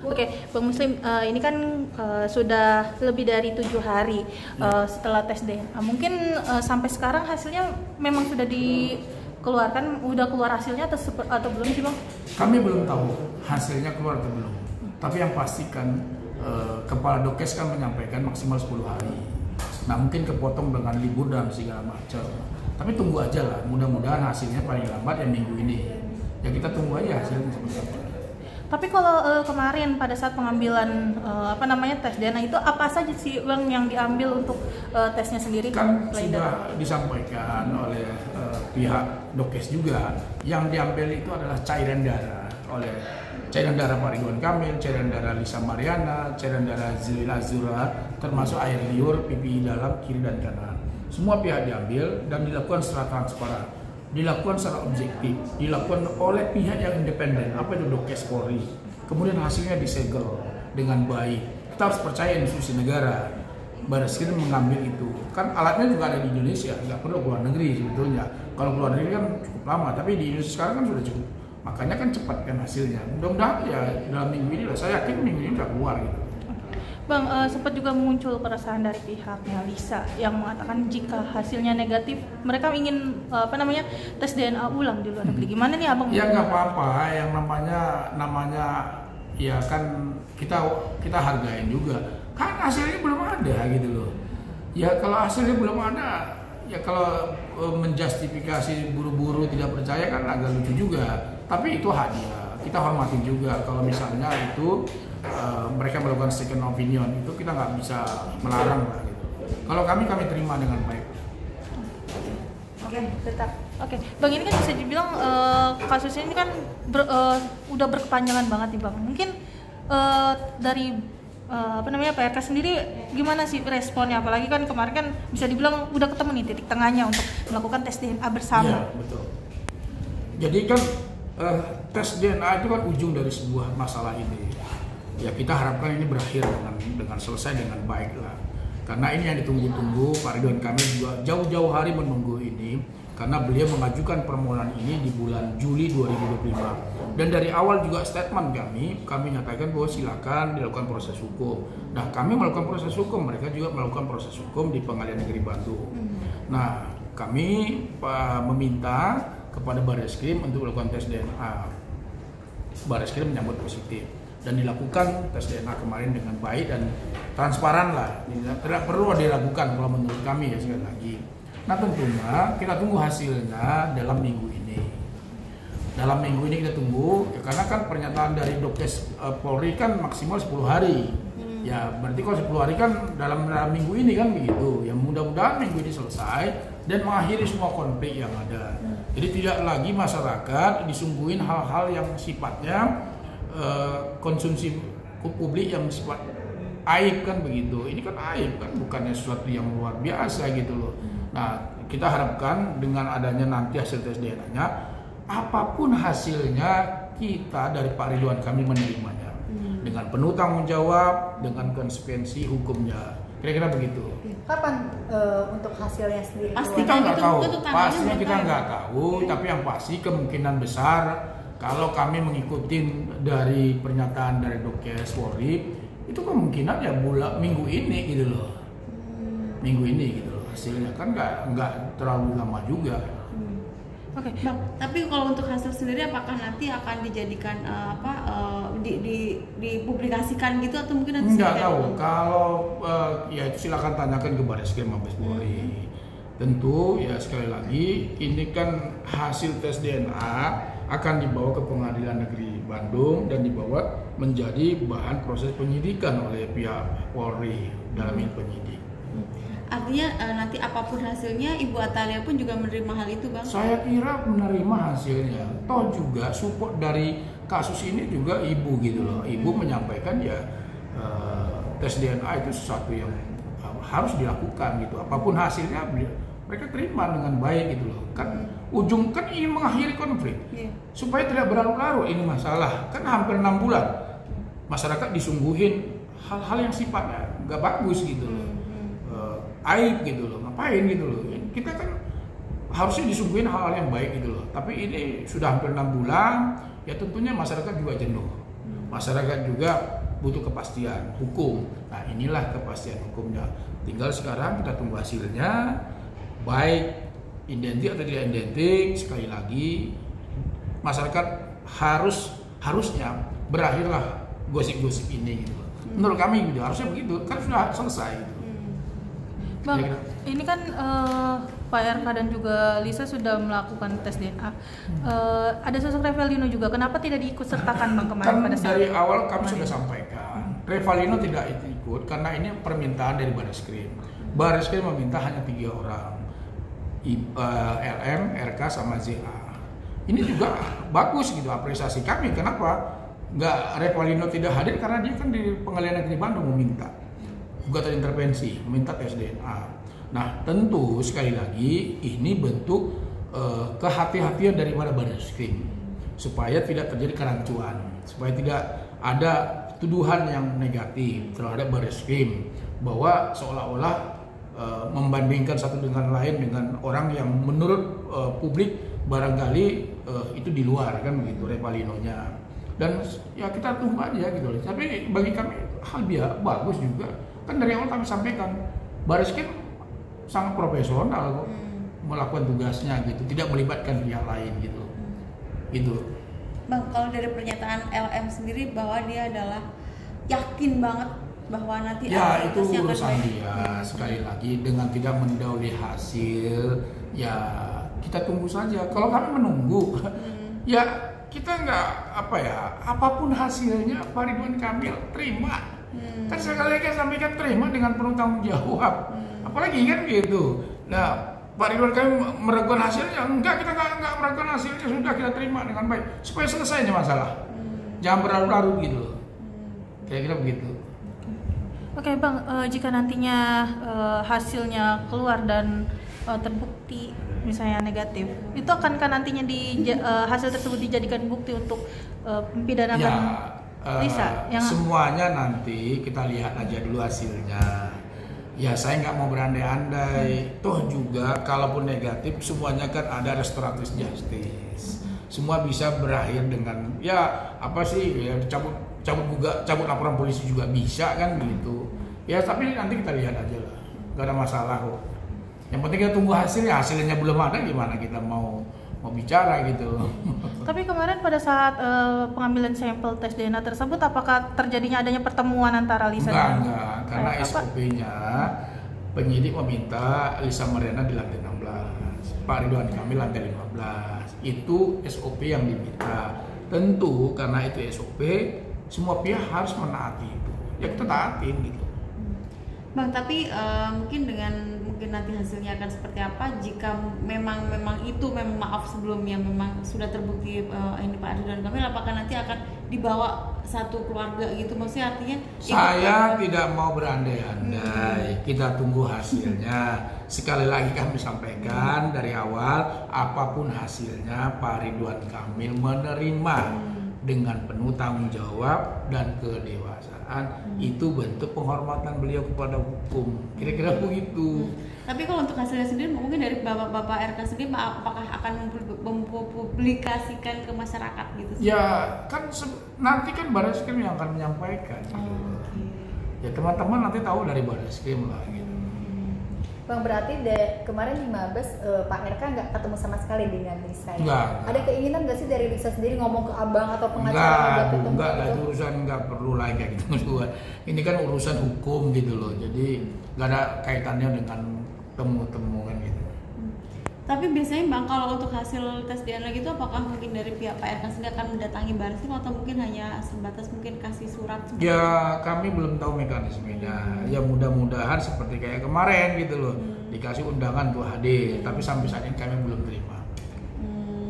Oke, Bang Muslim, ini kan sudah lebih dari 7 hari setelah tes DNA. Mungkin sampai sekarang hasilnya memang sudah dikeluarkan, udah keluar hasilnya atau belum sih Bang? Kami belum tahu hasilnya keluar atau belum. Tapi yang pastikan Kepala Dokes kan menyampaikan maksimal 10 hari. Nah mungkin kepotong dengan libur dan segala macam. Tapi tunggu aja lah, mudah-mudahan hasilnya paling lambat ya minggu ini. Ya kita tunggu aja hasilnya seperti apa. Tapi kalau kemarin pada saat pengambilan tes DNA itu apa saja sih Bang yang diambil untuk tesnya sendiri? Kan sudah disampaikan oleh pihak Dokes juga. Yang diambil itu adalah cairan darah oleh cairan darah Pak Ridwan Kamil, cairan darah Lisa Mariana, cairan darah Zilin Azura, termasuk air liur, pipi dalam, kiri dan kanan. Semua pihak diambil dan dilakukan secara transparan, dilakukan secara objektif, dilakukan oleh pihak yang independen, apa itu Dokes Polri. Kemudian hasilnya disegel dengan baik. Kita harus percaya institusi negara. Bareskrim mengambil itu. Kan alatnya juga ada di Indonesia, nggak perlu keluar negeri sebetulnya. Kalau keluar negeri kan cukup lama, tapi di Indonesia sekarang kan sudah cukup. Makanya kan cepatkan hasilnya. Mudah-mudahan ya dalam minggu ini lah. Saya yakin minggu ini udah keluar gitu. Bang, sempat juga muncul keresahan dari pihaknya Lisa yang mengatakan jika hasilnya negatif, mereka ingin tes DNA ulang di luar negeri. Gimana nih Abang? Ya nggak apa-apa, yang namanya ya kan kita hargain juga. Kan hasilnya belum ada gitu loh. Ya kalau hasilnya belum ada, ya kalau menjustifikasi buru-buru tidak percaya kan agak lucu juga. Tapi itu hak dia, kita hormatin juga. Kalau misalnya itu mereka melakukan second opinion, itu kita nggak bisa melarang lah gitu. Kalau kami terima dengan baik. Oke, tetap. Oke, Bang, ini kan bisa dibilang kasus ini kan udah berkepanjangan banget nih Bang. Mungkin dari PRK sendiri gimana sih responnya? Apalagi kan kemarin kan bisa dibilang udah ketemu nih titik tengahnya untuk melakukan tes DNA bersama. Iya, betul. Jadi kan tes DNA itu kan ujung dari sebuah masalah ini. Ya kita harapkan ini berakhir dengan selesai dengan baik lah. Karena ini yang ditunggu-tunggu, Pak Ridwan Kamil juga jauh-jauh hari menunggu ini. Karena beliau mengajukan permohonan ini di bulan Juli 2025. Dan dari awal juga statement kami nyatakan bahwa silakan dilakukan proses hukum. Nah kami melakukan proses hukum, mereka juga melakukan proses hukum di Pengadilan Negeri Bandung. Nah kami meminta kepada Bareskrim untuk melakukan tes DNA. Bareskrim menyambut positif dan dilakukan tes DNA kemarin dengan baik dan transparan lah. Tidak perlu dilakukan kalau menurut kami ya sekali lagi. Nah tentunya kita tunggu hasilnya dalam minggu ini. Dalam minggu ini kita tunggu, ya, karena kan pernyataan dari Dokes Polri kan maksimal 10 hari. Ya berarti kalau 10 hari kan dalam minggu ini kan begitu. Ya mudah-mudahan minggu ini selesai dan mengakhiri semua konflik yang ada. Jadi tidak lagi masyarakat disungguhin hal-hal yang sifatnya konsumsi publik yang sifat aib kan begitu. Ini kan aib kan, bukannya sesuatu yang luar biasa gitu loh. Nah kita harapkan dengan adanya nanti hasil tes DNA-nya, apapun hasilnya kita dari Pak Ridwan kami menerimanya dengan penuh tanggung jawab, dengan konsekuensi hukumnya. Kira-kira begitu. Kapan untuk hasilnya sendiri? Kita nggak tahu. Pastinya kita nggak tahu. Tapi yang pasti kemungkinan besar kalau kami mengikuti dari pernyataan dari Dokes Polri, itu kemungkinan ya minggu ini gitu loh. Minggu ini gitu loh hasilnya kan nggak terlalu lama juga. Oke, Bang. Tapi kalau untuk hasil sendiri apakah nanti akan dijadikan dipublikasikan gitu atau mungkin nanti? Nggak tahu. Kalau ya itu silakan tanyakan ke Bareskrim Mabes Polri. Tentu ya sekali lagi ini kan hasil tes DNA akan dibawa ke Pengadilan Negeri Bandung dan dibawa menjadi bahan proses penyidikan oleh pihak Polri dalam ini penyidik. Artinya nanti apapun hasilnya Ibu Atalia pun juga menerima hal itu Bang? Saya kira menerima hasilnya. Toh juga support dari kasus ini juga Ibu gitu loh. Ibu menyampaikan ya tes DNA itu sesuatu yang harus dilakukan gitu. Apapun hasilnya mereka terima dengan baik gitu loh. Kan ujung kan ingin mengakhiri konflik. Supaya tidak berlarut-larut ini masalah. Kan hampir 6 bulan masyarakat disungguhin hal-hal yang sifatnya nggak bagus gitu loh. Aib gitu loh, ngapain gitu loh. Kita kan harusnya disuguhin hal-hal yang baik gitu loh. Tapi ini sudah hampir 6 bulan, ya tentunya masyarakat juga jenuh. Masyarakat juga butuh kepastian hukum. Nah, inilah kepastian hukumnya. Tinggal sekarang kita tunggu hasilnya, baik identik atau tidak identik. Sekali lagi, masyarakat harusnya berakhirlah gosip-gosip ini gitu. Menurut kami gitu, harusnya begitu, kan sudah selesai gitu. Bang, Kira-kira. ini kan Pak RK dan juga Lisa sudah melakukan tes DNA. Ada sosok Revalino juga. Kenapa tidak diikut sertakan Bang kemarin Kan pada saat dari awal kami kemarin? sudah sampaikan, Revalino tidak ikut karena ini permintaan dari Barreskrim. Barreskrim meminta hanya 3 orang, LM, RK, sama ZA. Ini juga bagus gitu, apresiasi kami. Kenapa nggak Revalino tidak hadir? Karena dia kan di Pengadilan Negeri Bandung meminta gugatan intervensi, meminta tes DNA. Nah, tentu sekali lagi ini bentuk kehati-hatian daripada Barreskrim supaya tidak terjadi kerancuan, supaya tidak ada tuduhan yang negatif terhadap Barreskrim bahwa seolah-olah membandingkan satu dengan lain dengan orang yang menurut publik barangkali itu di luar kan begitu Revalinonya. Dan ya kita tunggu aja gitu. Tapi bagi kami hal dia bagus juga. Kan dari awal kami sampaikan Barreskrim sangat profesional kok melakukan tugasnya gitu, tidak melibatkan pihak lain gitu. Gitu. Bang, kalau dari pernyataan LM sendiri bahwa dia adalah yakin banget bahwa nanti Ya itu pasti akan urusan baik. dia. Sekali lagi dengan tidak mendahului hasil, ya kita tunggu saja. Kalau kami menunggu, ya kita nggak apapun hasilnya Pak Ridwan Kamil terima. Kan sekali lagi sampaikan terima dengan penuh tanggung jawab. Apalagi kan gitu. Nah, Pak Ridwan Kamil meragukan hasilnya, enggak, kita nggak meragukan hasilnya, sudah kita terima dengan baik supaya selesai aja masalah. Jangan berlarut-larut gitu. Kira-kira begitu. Oke Bang, jika nantinya hasilnya keluar dan terbukti misalnya negatif, itu akankah nantinya hasil tersebut dijadikan bukti untuk mempidanakan Lisa? Semuanya nanti kita lihat aja dulu hasilnya. Ya saya nggak mau berandai-andai. Toh juga kalaupun negatif semuanya kan ada restoratif justice. Semua bisa berakhir dengan ya apa sih ya cabut laporan polisi juga bisa kan gitu. Ya tapi nanti kita lihat aja lah. Gak ada masalah kok. Yang penting kita tunggu hasilnya belum ada gimana kita mau bicara gitu. Tapi kemarin pada saat pengambilan sampel tes DNA tersebut, apakah terjadinya adanya pertemuan antara Lisa dan Enggak, karena SOP-nya penyidik meminta Lisa Mariana di lantai 16, Pak Ridwan Kamil lantai 15. Itu SOP yang diminta. Tentu karena itu SOP, semua pihak harus menaati itu. Ya kita taatin gitu. Bang, tapi mungkin nanti hasilnya akan seperti apa jika memang itu maaf sebelumnya memang sudah terbukti ini Pak Ridwan Kamil, apakah nanti akan dibawa satu keluarga gitu, maksudnya artinya saya tidak mau berandai-andai, kita tunggu hasilnya. Sekali lagi kami sampaikan dari awal, apapun hasilnya Pak Ridwan Kamil menerima dengan penuh tanggung jawab dan kedewasaan. Itu bentuk penghormatan beliau kepada hukum, kira-kira begitu. Tapi kalau untuk hasilnya sendiri mungkin dari Bapak RK sendiri apakah akan mempublikasikan ke masyarakat gitu? Ya kan nanti kan Barreskrim yang akan menyampaikan gitu. Ya teman-teman nanti tahu dari Barreskrim lah gitu. Bang, berarti kemarin di Mabes Pak RK nggak ketemu sama sekali dengan Lisa ya? Enggak. Ada keinginan nggak sih dari Lisa sendiri ngomong ke abang atau pengacara buat ketemu enggak lah, gitu? itu urusan nggak perlu lagi kayak gitu. Ini kan urusan hukum gitu loh, jadi nggak ada kaitannya dengan temu-temu kan gitu. Tapi biasanya Bang, kalau untuk hasil tes DNA gitu, apakah mungkin dari pihak Pak RK sendiri akan mendatangi Barreskrim atau mungkin hanya sebatas mungkin kasih surat? Ya kami belum tahu mekanismenya. Ya mudah-mudahan seperti kayak kemarin gitu loh, dikasih undangan untuk hadir, tapi sampai saat ini kami belum terima.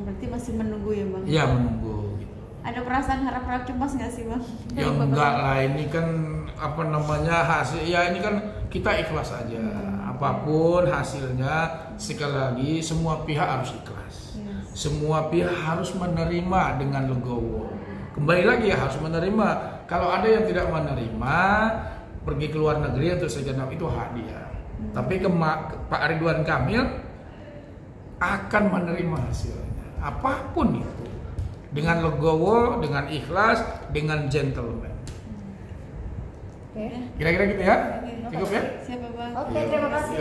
Berarti masih menunggu ya Bang? Ya menunggu gitu. Ada perasaan harap-harap cemas nggak sih Bang? Ya enggak lah, ini kan hasil, ya ini kan kita ikhlas aja. Apapun hasilnya, sekali lagi semua pihak harus ikhlas. Semua pihak harus menerima dengan legowo. Kembali lagi ya harus menerima. Kalau ada yang tidak menerima, pergi ke luar negeri atau sejenak, itu hak dia. Tapi Pak Ridwan Kamil akan menerima hasilnya, apapun itu. dengan legowo, dengan ikhlas, dengan gentleman. Oke. Kira-kira gitu ya? Oke. Cukup ya? Siapa bang? Oke, terima kasih.